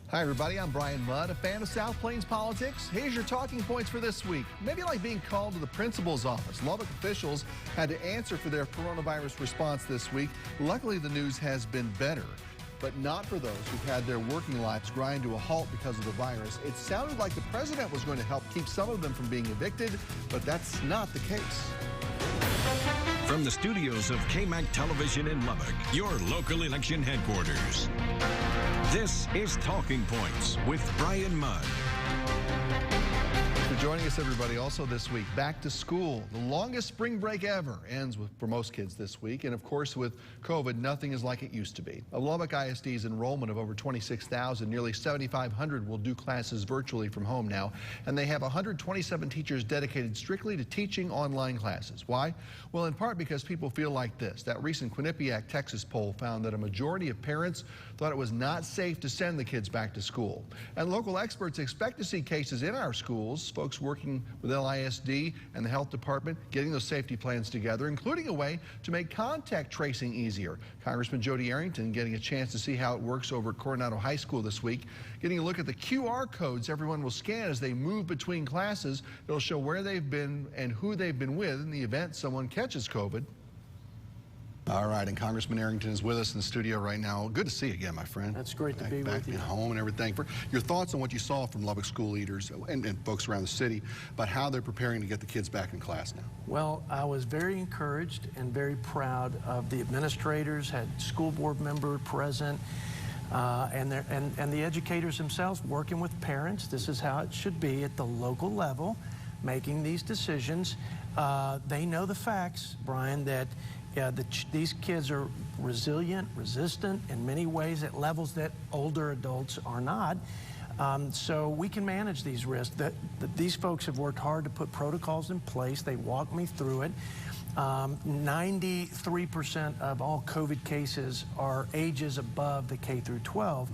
Hi everybody, I'm Bryan Mudd, a fan of South Plains politics. Here's your talking points for this week. Maybe like being called to the principal's office. Lubbock officials had to answer for their coronavirus response this week. Luckily, the news has been better, but not for those who've had their working lives grind to a halt because of the virus. It sounded like the president was going to help keep some of them from being evicted, but that's not the case. From the studios of KAMC Television in Lubbock, your local election headquarters. This is Talking Points with Bryan Mudd. For joining us, everybody. Also this week, back to school. The longest spring break ever ends for most kids this week. And of course, with COVID, nothing is like it used to be. Lubbock ISD's enrollment of over 26,000, nearly 7,500 will do classes virtually from home now. And they have 127 teachers dedicated strictly to teaching online classes. Why? Well, in part because people feel like this. That recent Quinnipiac, Texas poll found that a majority of parents thought it was not safe to send the kids back to school. And local experts expect to see cases in our schools, folks working with LISD and the health department getting those safety plans together, including a way to make contact tracing easier. Congressman Errington getting a chance to see how it works over at Coronado High School this week, getting a look at the QR codes everyone will scan as they move between classes. It'll show where they've been and who they've been with in the event someone catches COVID. All right, and Congressman Errington is with us in the studio right now. Good to see you again, my friend. That's great to be with you. Back at home and everything. For your thoughts on what you saw from Lubbock school leaders and folks around the city about how they're preparing to get the kids back in class now. Well, I was very encouraged and very proud of the administrators, had school board member present, and the educators themselves working with parents. This is how it should be at the local level, making these decisions. They know the facts, Bryan, that these kids are resilient, resistant in many ways at levels that older adults are not. So we can manage these risks. These folks have worked hard to put protocols in place. They walked me through it. 93% of all COVID cases are ages above the K through 12.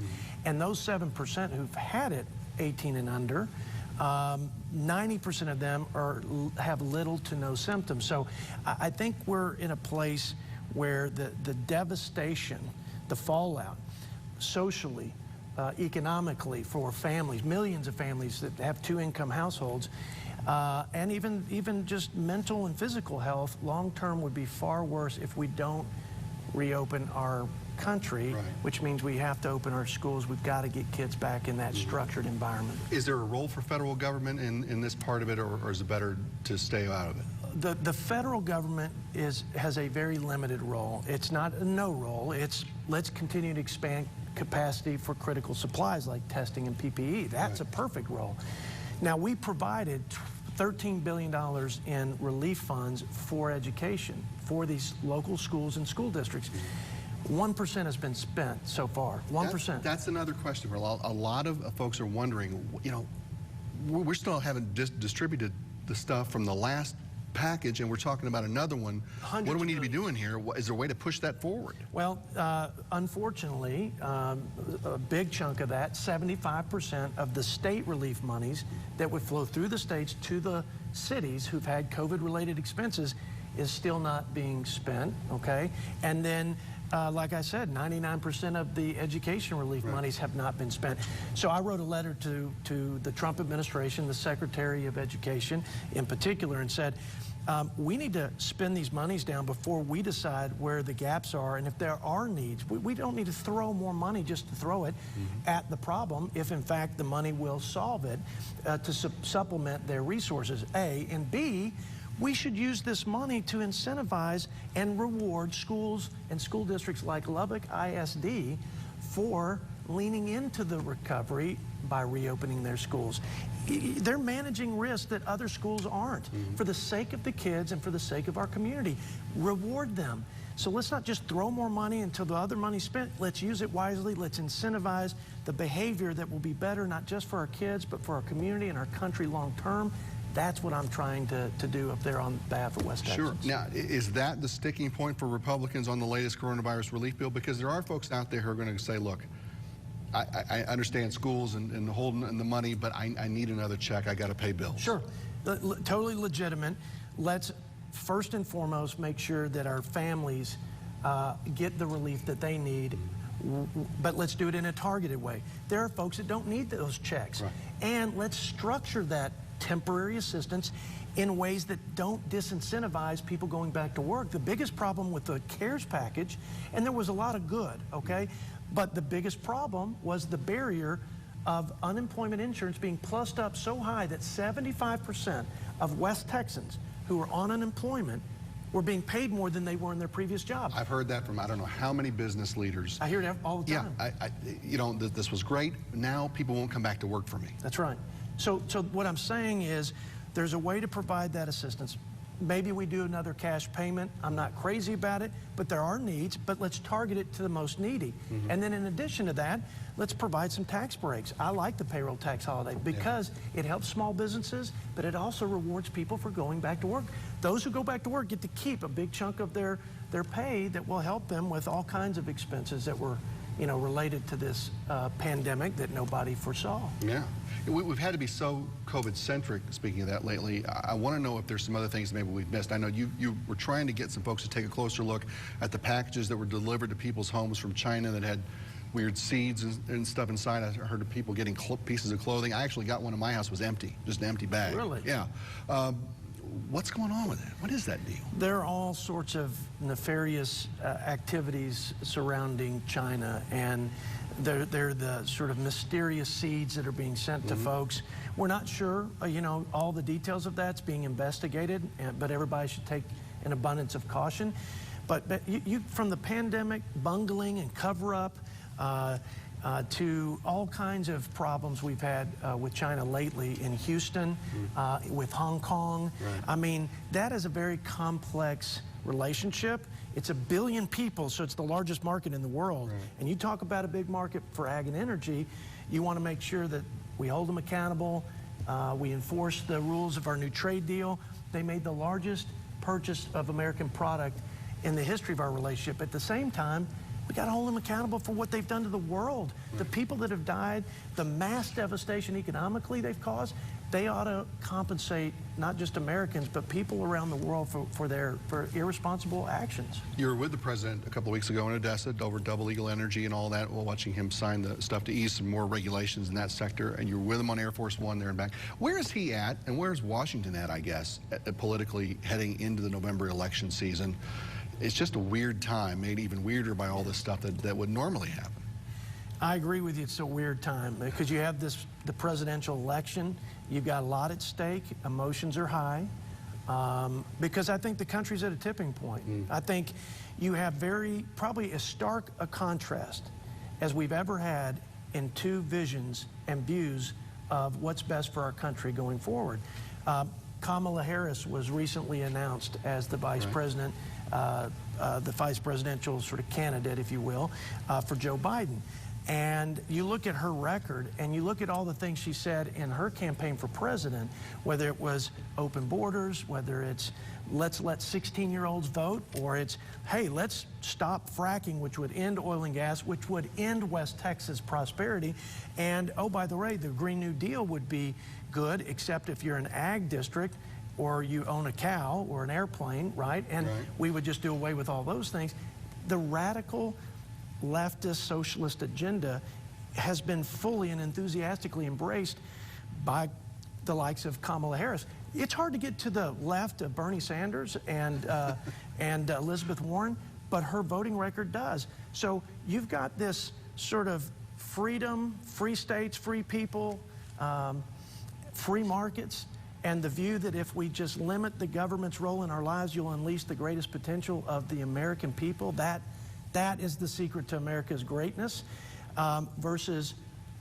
And those 7% who've had it, 18 and under, 90% of them have little to no symptoms. So I think we're in a place where the devastation, the fallout, socially, economically for families, millions of families that have two-income households, and even just mental and physical health, long-term would be far worse if we don't reopen our country, right. Which means we have to open our schools. We've got to get kids back in that structured environment. Is there a role for federal government in this part of it, or is it better to stay out of it? The federal government has a very limited role. It's not a no role. It's let's continue to expand capacity for critical supplies like testing and PPE. That's right. A perfect role. Now, we provided $13 billion in relief funds for education for these local schools and school districts. 1% has been spent so far. 1%. That's another question. A lot of folks are wondering, you know, we still haven't distributed the stuff from the last package, and we're talking about another one. What do we need to be doing here? Is there a way to push that forward? Well, unfortunately, a big chunk of that, 75% of the state relief monies that would flow through the states to the cities who've had COVID-related expenses is still not being spent, okay? And then, like I said, 99% of the education relief monies have not been spent. So I wrote a letter to the Trump administration, the Secretary of Education in particular, and said, we need to spend these monies down before we decide where the gaps are, and if there are needs. We don't need to throw more money just to throw it at the problem if, in fact, the money will solve it to supplement their resources, A. And B, we should use this money to incentivize and reward schools and school districts like Lubbock ISD for leaning into the recovery by reopening their schools. They're managing risks that other schools aren't. For the sake of the kids and for the sake of our community, reward them. So let's not just throw more money until the other money's spent. Let's use it wisely. Let's incentivize the behavior that will be better, not just for our kids, but for our community and our country long term. That's what I'm trying to do up there on behalf of West Texas. Sure. Now, is that the sticking point for Republicans on the latest coronavirus relief bill? Because there are folks out there who are going to say, look, I understand schools and holding the money, but I need another check. I got to pay bills. Sure. Totally legitimate. Let's first and foremost make sure that our families get the relief that they need but let's do it in a targeted way. There are folks that don't need those checks. Right. And let's structure that temporary assistance in ways that don't disincentivize people going back to work. The biggest problem with the CARES package, and there was a lot of good, okay, but the biggest problem was the barrier of unemployment insurance being plussed up so high that 75% of West Texans who were on unemployment were being paid more than they were in their previous job. I've heard that from I don't know how many business leaders. I hear it all the time. Yeah, you know, this was great. Now people won't come back to work for me. That's right. So what I'm saying is there's a way to provide that assistance. Maybe we do another cash payment. I'm not crazy about it, but there are needs, but let's target it to the most needy. And then in addition to that, let's provide some tax breaks. I like the payroll tax holiday because it helps small businesses, but it also rewards people for going back to work. Those who go back to work get to keep a big chunk of their pay that will help them with all kinds of expenses that were, you know, related to this pandemic that nobody foresaw. Yeah. We've had to be so COVID-centric, speaking of that lately. I want to know if there's some other things maybe we've missed. I know you were trying to get some folks to take a closer look at the packages that were delivered to people's homes from China that had weird seeds and stuff inside. I heard of people getting pieces of clothing. I actually got one in my house, was empty, just an empty bag. Really? Yeah. What's going on with it? What is that deal? There are all sorts of nefarious activities surrounding China, and they're the sort of mysterious seeds that are being sent to folks. We're not sure, you know, all the details of that's being investigated, but everybody should take an abundance of caution. But you from the pandemic, bungling and cover-up, to all kinds of problems we've had with China lately in Houston, with Hong Kong. Right. I mean, that is a very complex relationship. It's 1 billion people, so it's the largest market in the world. Right. And you talk about a big market for ag and energy, you want to make sure that we hold them accountable, we enforce the rules of our new trade deal. They made the largest purchase of American product in the history of our relationship. At the same time, we got to hold them accountable for what they've done to the world. Right. The people that have died, the mass devastation economically they've caused, they ought to compensate not just Americans, but people around the world for their irresponsible actions. You were with the president a couple of weeks ago in Odessa over double eagle energy and all that, while watching him sign the stuff to ease some more regulations in that sector, and you were with him on Air Force One there and back. Where is he at, and where is Washington at, I guess, politically heading into the November election season? It's just a weird time, made even weirder by all this stuff that would normally happen. I agree with you. It's a weird time because you have the presidential election. You've got a lot at stake. Emotions are high because I think the country's at a tipping point. I think you have probably as stark a contrast as we've ever had in two visions and views of what's best for our country going forward. Kamala Harris was recently announced as the vice president, the vice presidential sort of candidate, if you will, for Joe Biden. And you look at her record and you look at all the things she said in her campaign for president, whether it was open borders, whether it's let's let 16-year-olds vote, or it's, hey, let's stop fracking, which would end oil and gas, which would end West Texas prosperity. And, oh, by the way, the Green New Deal would be good, except if you're an ag district or you own a cow or an airplane, right? And we would just do away with all those things. The radical leftist socialist agenda has been fully and enthusiastically embraced by the likes of Kamala Harris. It's hard to get to the left of Bernie Sanders and Elizabeth Warren, but her voting record does. So you've got this sort of freedom, free states, free people, free markets, and the view that if we just limit the government's role in our lives, you'll unleash the greatest potential of the American people. That is the secret to America's greatness, versus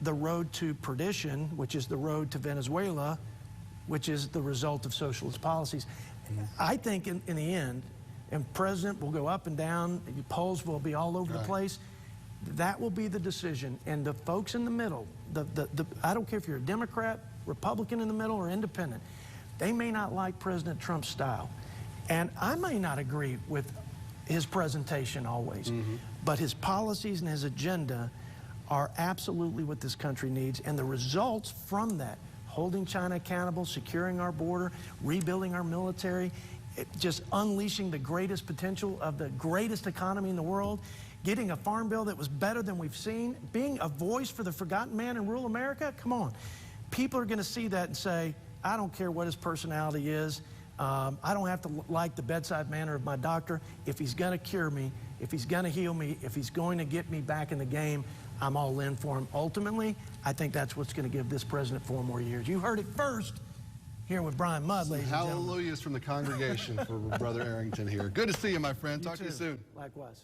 the road to perdition, which is the road to Venezuela, which is the result of socialist policies. I think in the end, and president will go up and down, polls will be all over the place, that will be the decision. And the folks in the middle, I don't care if you're a Democrat, Republican in the middle, or independent, they may not like President Trump's style. And I may not agree with his presentation always, but his policies and his agenda are absolutely what this country needs. And the results from that, holding China accountable, securing our border, rebuilding our military, just unleashing the greatest potential of the greatest economy in the world, getting a farm bill that was better than we've seen, being a voice for the forgotten man in rural America. Come on. People are going to see that and say, I don't care what his personality is. I don't have to like the bedside manner of my doctor. If he's going to cure me, if he's going to heal me, if he's going to get me back in the game, I'm all in for him. Ultimately, I think that's what's going to give this president 4 more years. You heard it first here with Bryan Mudd, ladies and gentlemen. Hallelujahs from the congregation for Brother Errington here. Good to see you, my friend. Talk to you soon. Likewise.